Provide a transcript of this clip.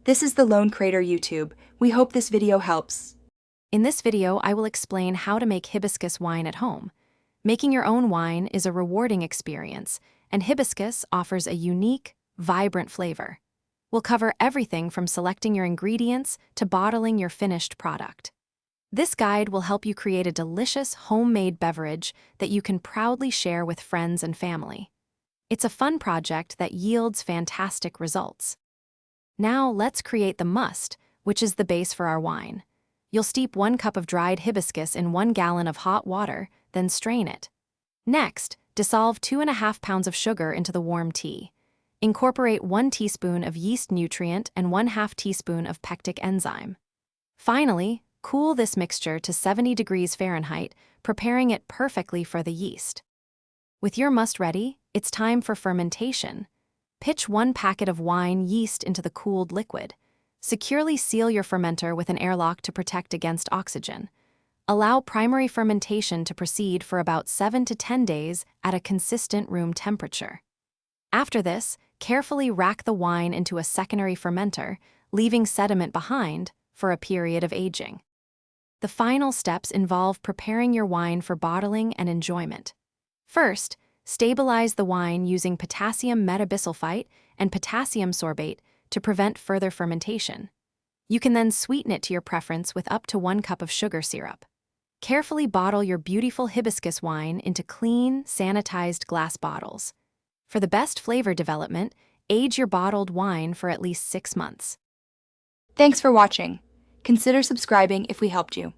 This is the Lone Crater YouTube. We hope this video helps. In this video, I will explain how to make hibiscus wine at home. Making your own wine is a rewarding experience, and hibiscus offers a unique, vibrant flavor. We'll cover everything from selecting your ingredients to bottling your finished product. This guide will help you create a delicious homemade beverage that you can proudly share with friends and family. It's a fun project that yields fantastic results. Now let's create the must, which is the base for our wine. You'll steep 1 cup of dried hibiscus in 1 gallon of hot water, then strain it. Next, dissolve 2.5 pounds of sugar into the warm tea. Incorporate 1 teaspoon of yeast nutrient and 1/2 teaspoon of pectic enzyme. Finally, cool this mixture to 70 degrees Fahrenheit, preparing it perfectly for the yeast. With your must ready, it's time for fermentation. Pitch 1 packet of wine yeast into the cooled liquid. Securely seal your fermenter with an airlock to protect against oxygen. Allow primary fermentation to proceed for about 7 to 10 days at a consistent room temperature. After this, carefully rack the wine into a secondary fermenter, leaving sediment behind for a period of aging. The final steps involve preparing your wine for bottling and enjoyment. First, stabilize the wine using potassium metabisulfite and potassium sorbate to prevent further fermentation. You can then sweeten it to your preference with up to 1 cup of sugar syrup. Carefully bottle your beautiful hibiscus wine into clean, sanitized glass bottles. For the best flavor development, age your bottled wine for at least 6 months. Thanks for watching. Consider subscribing if we helped you.